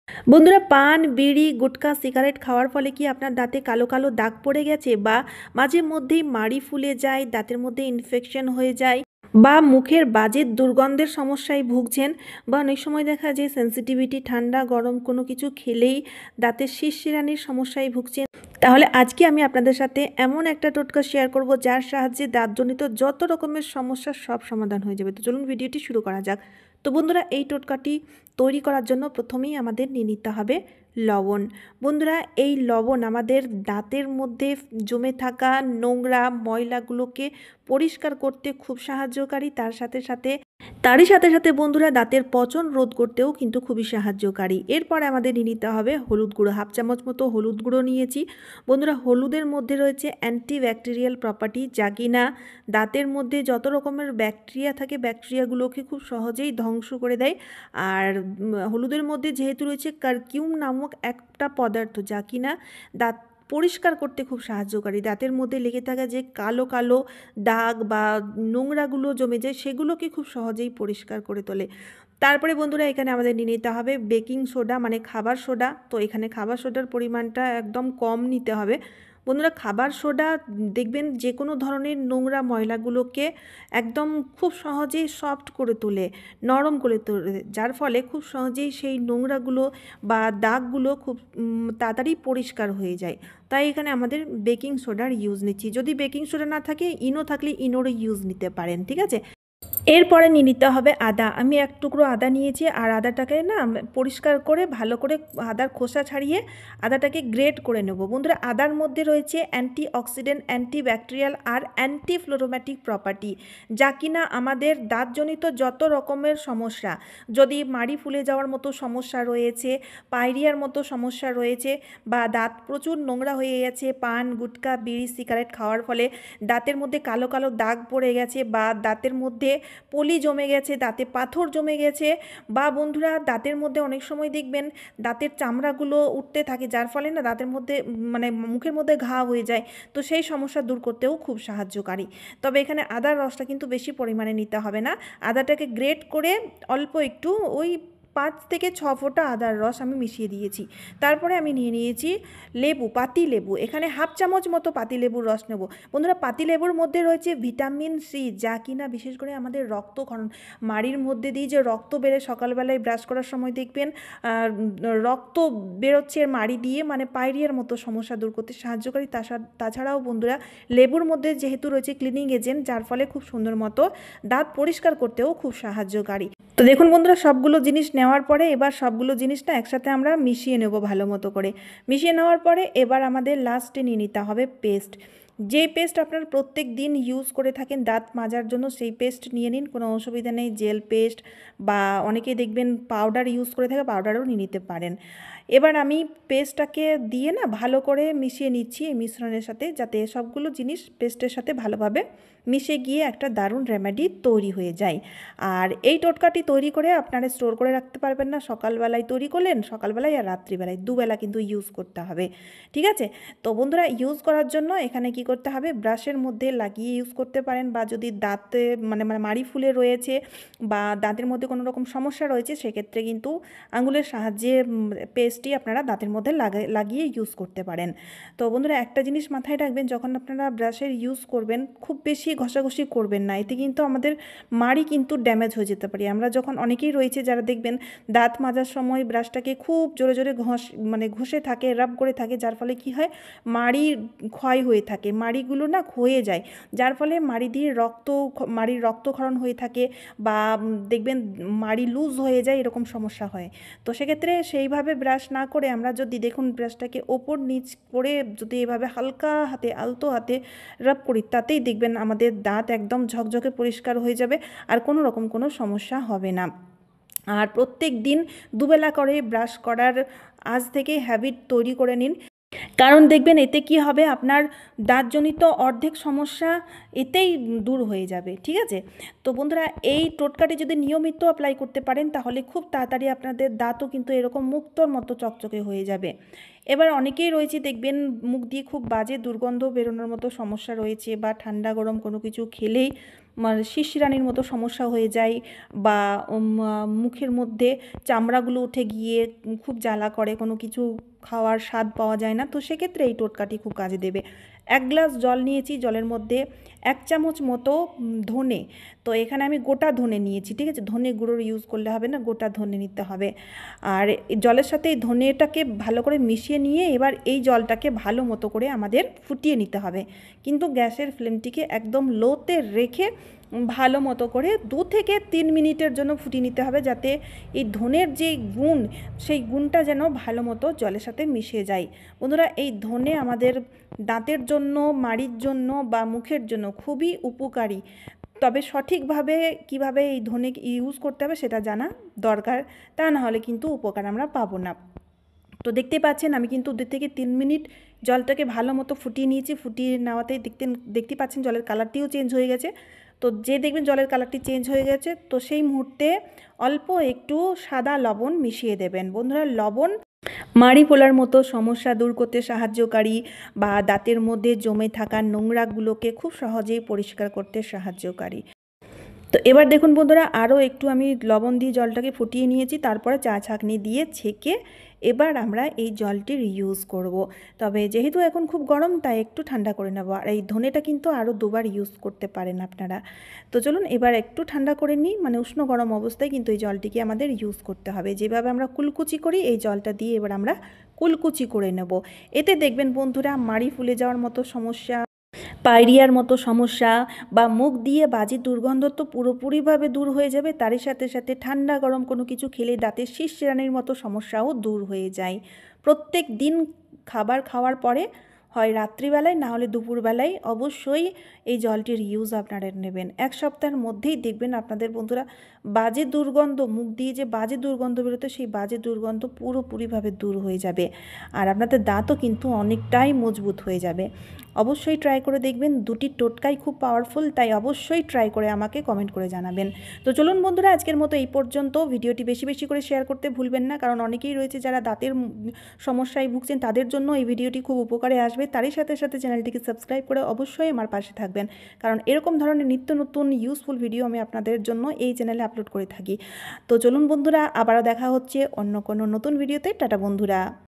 বন্ধুরা, পান বিড়ি গুটখা সিগারেট খাওয়ার ফলে কি আপনার দাঁতে কালো কালো দাগ পড়ে গেছে, বা মাঝে মধ্যেই মাড়ি ফুলে যায়, দাঁতের মধ্যে ইনফেকশন হয়ে যায়, বা মুখের বাজে দুর্গন্ধের সমস্যায় ভুগছেন, বা অনেক সময় দেখা যায় সেন্সিটিভিটি ঠান্ডা গরম কোনো কিছু খেলেই দাঁতের শিরশিরানির সমস্যায় ভুগছেন? তাহলে আজকে আমি আপনাদের সাথে এমন একটা টোটকা শেয়ার করব যার সাহায্যে দাঁতজনিত যত রকমের সমস্যার সব সমাধান হয়ে যাবে। তো চলুন ভিডিওটি শুরু করা যাক। তো বন্ধুরা, এই টোটকাটি তৈরি করার জন্য প্রথমেই আমাদের নিয়ে নিতে হবে লবণ। বন্ধুরা, এই লবণ আমাদের দাঁতের মধ্যে জমে থাকা নোংরা ময়লাগুলোকে পরিষ্কার করতে খুব সাহায্যকারী। তারই সাথে সাথে বন্ধুরা, দাঁতের পচন রোধ করতেও কিন্তু খুবই সাহায্যকারী। এরপর আমাদের নিয়ে নিতে হবে হলুদ গুঁড়ো। হাফ চামচ মতো হলুদ গুঁড়ো নিয়েছি। বন্ধুরা, হলুদের মধ্যে রয়েছে অ্যান্টিব্যাকটেরিয়াল প্রপার্টি, যা কিনা দাঁতের মধ্যে যত রকমের ব্যাকটেরিয়া থাকে ব্যাকটেরিয়াগুলোকে খুব সহজেই ধ্বংস করে দেয়। আর হলুদের মধ্যে যেহেতু রয়েছে কারকিউম নামক একটা পদার্থ, যা কিনা দাঁত পরিষ্কার করতে খুব সাহায্যকারী। দাঁতের মধ্যে লেগে থাকা যে কালো কালো দাগ বা নোংরাগুলো জমে যায় সেগুলোকে খুব সহজেই পরিষ্কার করে তোলে। তারপরে বন্ধুরা, এখানে আমাদের নিয়ে নিতে হবে বেকিং সোডা, মানে খাবার সোডা। তো এখানে খাবার সোডার পরিমাণটা একদম কম নিতে হবে। বন্ধুরা, খাবার সোডা দেখবেন যে কোনো ধরনের নোংরা ময়লাগুলোকে একদম খুব সহজেই সফট করে তোলে, নরম করে তোলে, যার ফলে খুব সহজেই সেই নোংরাগুলো বা দাগগুলো খুব তাড়াতাড়ি পরিষ্কার হয়ে যায়। তাই এখানে আমাদের বেকিং সোডার ইউজ নিচ্ছি। যদি বেকিং সোডা না থাকে, ইনো থাকলে ইনোরও ইউজ নিতে পারেন, ঠিক আছে। এরপরে নিয়ে নিতে হবে আদা। আমি এক টুকরো আদা নিয়েছি, আর আদাটাকে না পরিষ্কার করে ভালো করে আদার খোসা ছাড়িয়ে আদাটাকে গ্রেট করে নেব। বন্ধুরা, আদার মধ্যে রয়েছে অ্যান্টিঅক্সিডেন্ট, অ্যান্টিব্যাকটেরিয়াল আর অ্যান্টিফ্লোরোম্যাটিক প্রপার্টি, যা কিনা আমাদের দাঁতজনিত যত রকমের সমস্যা, যদি মাড়ি ফুলে যাওয়ার মতো সমস্যা রয়েছে, পায়রিয়ার মতো সমস্যা রয়েছে, বা দাঁত প্রচুর নোংরা হয়ে গেছে পান গুটকা বিড়ি সিগারেট খাওয়ার ফলে, দাঁতের মধ্যে কালো কালো দাগ পড়ে গেছে, বা দাঁতের মধ্যে পলি জমে গেছে, দাঁতে পাথর জমে গেছে, বা বন্ধুরা দাঁতের মধ্যে অনেক সময় দেখবেন দাঁতের চামড়াগুলো উঠতে থাকে, যার ফলে না দাঁতের মধ্যে মানে মুখের মধ্যে ঘা হয়ে যায়। তো সেই সমস্যা দূর করতেও খুব সাহায্যকারী। তবে এখানে আদার রসটা কিন্তু বেশি পরিমাণে নিতে হবে না। আদাটাকে গ্রেট করে অল্প একটু ওই 5 থেকে 6 ফোঁটা আদার রস আমি মিশিয়ে দিয়েছি। তারপরে আমি নিয়ে নিয়েছি লেবু, পাতি লেবু। এখানে হাফ চামচ মতো পাতি লেবুর রস নেব। বন্ধুরা, পাতি লেবুর মধ্যে রয়েছে ভিটামিন সি, যা কিনা বিশেষ করে আমাদের রক্তক্ষরণ, মাড়ির মধ্যে দিয়ে যে রক্ত বেড়ে সকালবেলায় ব্রাশ করার সময় দেখবেন রক্ত বেরোচ্ছে মাড়ি দিয়ে, মানে পায়রিয়ার মতো সমস্যা দূর করতে সাহায্যকারী। তাছাড়াও বন্ধুরা, লেবুর মধ্যে যেহেতু রয়েছে ক্লিনিং এজেন্ট, যার ফলে খুব সুন্দর মতো দাঁত পরিষ্কার করতেও খুব সাহায্যকারী। তো দেখুন বন্ধুরা, সবগুলো জিনিস নেওয়ার পরে এবার সবগুলো জিনিসটা একসাথে আমরা মিশিয়ে নেব ভালো মতো করে। মিশিয়ে নেওয়ার পরে এবার আমাদের লাস্টে নিয়ে নিতে হবে পেস্ট। যে পেস্ট আপনারা প্রত্যেক দিন ইউজ করে থাকেন দাঁত মাজার জন্য, সেই পেস্ট নিয়ে নিন, কোনো অসুবিধা নেই। জেল পেস্ট, বা অনেকেই দেখবেন পাউডার ইউজ করে থাকে, পাউডারও নিয়ে নিতে পারেন। এবার আমি পেস্টটাকে দিয়ে না ভালো করে মিশিয়ে নিচ্ছি এই মিশ্রণের সাথে, যাতে সবগুলো জিনিস পেস্টের সাথে ভালোভাবে মিশে গিয়ে একটা দারুণ রেমেডি তৈরি হয়ে যায়। আর এই টোটকাটি তৈরি করে আপনারা স্টোর করে রাখতে পারবেন না। সকালবেলায় তৈরি করলেন, সকালবেলায় আর রাত্রিবেলায় দুবেলা কিন্তু ইউজ করতে হবে, ঠিক আছে। তো বন্ধুরা, ইউজ করার জন্য এখানে কি করতে হবে, ব্রাশের মধ্যে লাগিয়ে ইউজ করতে পারেন, বা যদি দাঁতে মানে মাড়ি ফুলে রয়েছে বা দাঁতের মধ্যে কোনো রকম সমস্যা রয়েছে, সেক্ষেত্রে কিন্তু আঙুলের সাহায্যে পেস্টটি আপনারা দাঁতের মধ্যে লাগিয়ে ইউজ করতে পারেন। তো বন্ধুরা, একটা জিনিস মাথায় রাখবেন, যখন আপনারা ব্রাশের ইউজ করবেন খুব বেশি ঘষাঘষি করবেন না, এতে কিন্তু আমাদের মাড়ি কিন্তু ড্যামেজ হয়ে যেতে পারে। আমরা যখন অনেকেই রয়েছে যারা দেখবেন দাঁত মাজার সময় ব্রাশটাকে খুব জোরে জোরে ঘষে থাকে, রাব করে থাকে, যার ফলে কি হয়, মাড়ি ক্ষয় হয়ে থাকে, মাড়িগুলো না ক্ষয়ে যায়, যার ফলে মাড়ির রক্তক্ষরণ হয়ে থাকে, বা দেখবেন মাড়ি লুজ হয়ে যায়, এরকম সমস্যা হয়। তো সেক্ষেত্রে সেইভাবে ব্রাশ না করে আমরা যদি দেখুন ব্রাশটাকে ওপর নিচ করে যদি এভাবে হালকা হাতে আলতো হাতে রাব করি, তাতেই দেখবেন আমাদের দাঁত একদম ঝকঝকে পরিষ্কার হয়ে যাবে, আর কোনো রকম কোনো সমস্যা হবে না। আর প্রত্যেক দিন দুবেলা করে ব্রাশ করার আজ থেকে হ্যাবিট তৈরি করে নিন, কারণ দেখবেন এতে কি হবে, আপনার দাঁতজনিত অর্ধেক সমস্যা এতেই দূর হয়ে যাবে, ঠিক আছে। তো বন্ধুরা, এই টোটকাটি যদি নিয়মিত অ্যাপ্লাই করতে পারেন, তাহলে খুব তাড়াতাড়ি আপনাদের দাঁতও কিন্তু এরকম মুক্তোর মতো চকচকে হয়ে যাবে। এবার অনেকেই রয়েছে দেখবেন মুখ দিয়ে খুব বাজে দুর্গন্ধ বেরোনোর মতো সমস্যা রয়েছে, বা ঠান্ডা গরম কোনো কিছু খেলেই মানে শিরশিরানির মতো সমস্যা হয়ে যায়, বা মুখের মধ্যে চামড়াগুলো উঠে গিয়ে খুব জ্বালা করে, কোনো কিছু খাওয়ার স্বাদ পাওয়া যায় না। তো সেক্ষেত্রে এই টোটকাটি খুব কাজে দেবে। 1 গ্লাস জল নিয়েছি, জলের মধ্যে 1 চামচ মতো ধনে, তো এখানে আমি গোটা ধনে নিয়েছি, ঠিক আছে, ধনে গুঁড়োর ইউজ করলে হবে না, গোটা ধনে নিতে হবে। আর জলের সাথে এই ধনেটাকে ভালো করে মিশিয়ে নিয়ে এবার এই জলটাকে ভালো মতো করে আমাদের ফুটিয়ে নিতে হবে, কিন্তু গ্যাসের ফ্লেমটিকে একদম লোতে রেখে ভালো মতো করে 2 থেকে 3 মিনিটের জন্য ফুটিয়ে নিতে হবে, যাতে এই ধনের যে গুণ সেই গুণটা যেন ভালো মতো জলের সাথে মিশে যায়। বন্ধুরা, এই ধনে আমাদের দাঁতের জন্য, মাড়ির জন্য বা মুখের জন্য খুবই উপকারী। তবে সঠিকভাবে কিভাবে এই ধনে ইউজ করতে হবে সেটা জানা দরকার, তা না হলে কিন্তু উপকার আমরা পাবো না। তো দেখতে পাচ্ছেন আমি কিন্তু 2 থেকে 3 মিনিট জলটাকে ভালো মতো ফুটিয়ে নিয়েছি। ফুটিয়ে নেওয়াতেই দেখতে পাচ্ছেন জলের কালারটিও চেঞ্জ হয়ে গেছে। তো যে দেখবেন জলের কালারটি চেঞ্জ হয়ে গেছে, তো সেই মুহূর্তে অল্প একটু সাদা লবণ মিশিয়ে দেবেন। বন্ধুরা, লবণ মাড়ি ফোলার মতো সমস্যা দূর করতে সাহায্যকারী, বা দাঁতের মধ্যে জমে থাকা নোংরাগুলোকে খুব সহজেই পরিষ্কার করতে সাহায্যকারী। তো এবার দেখুন বন্ধুরা, আরও একটু আমি লবণ দিয়ে জলটাকে ফুটিয়ে নিয়েছি, তারপরে চা ছাঁকনি দিয়ে ছেঁকে এবার আমরা এই জলটির ইউজ করব। তবে যেহেতু এখন খুব গরম, তাই একটু ঠান্ডা করে নেব। আর এই ধনেটা কিন্তু আরও 2বার ইউজ করতে পারেন আপনারা। তো চলুন এবার একটু ঠান্ডা করে নিই, মানে উষ্ণ গরম অবস্থায় কিন্তু এই জলটিকে আমাদের ইউজ করতে হবে। যেভাবে আমরা কুলকুচি করি, এই জলটা দিয়ে এবার আমরা কুলকুচি করে নেব। এতে দেখবেন বন্ধুরা, মাড়ি ফুলে যাওয়ার মতো সমস্যা, পায়রিয়ার মতো সমস্যা বা মুখ দিয়ে বাজে দুর্গন্ধ তো পুরোপুরিভাবে দূর হয়ে যাবে। তারই সাথে সাথে ঠান্ডা গরম কোনো কিছু খেলে দাঁতের শিরশিরানির মতো সমস্যাও দূর হয়ে যায়। প্রত্যেক দিন খাবার খাওয়ার পরে, হয় রাত্রিবেলায় না হলে দুপুরবেলায় অবশ্যই এই জলটির ইউজ আপনারা নেবেন। 1 সপ্তাহের মধ্যেই দেখবেন আপনাদের বন্ধুরা বাজে দুর্গন্ধ, মুখ দিয়ে যে বাজে দুর্গন্ধ বেরোতো সেই বাজে দুর্গন্ধ পুরোপুরিভাবে দূর হয়ে যাবে। আর আপনাদের দাঁতও কিন্তু অনেকটাই মজবুত হয়ে যাবে। অবশ্যই ট্রাই করে দেখবেন। 2টি টোটকাই খুব পাওয়ারফুল, তাই অবশ্যই ট্রাই করে আমাকে কমেন্ট করে জানাবেন। তো চলুন বন্ধুরা, আজকের মতো এই পর্যন্ত। ভিডিওটি বেশি বেশি করে শেয়ার করতে ভুলবেন না, কারণ অনেকেই রয়েছে যারা দাঁতের সমস্যায় ভুগছেন, তাদের জন্য এই ভিডিওটি খুব উপকারে আসবে। তারই সাথে সাথে চ্যানেলটিকে সাবস্ক্রাইব করে অবশ্যই আমার পাশে থাকবেন, কারণ এরকম ধরনের নিত্য নতুন ইউজফুল ভিডিও আমি আপনাদের জন্য এই চ্যানেলে আপলোড করে থাকি। তো চলুন বন্ধুরা, আবারও দেখা হচ্ছে অন্য কোনো নতুন ভিডিওতে। টাটা বন্ধুরা।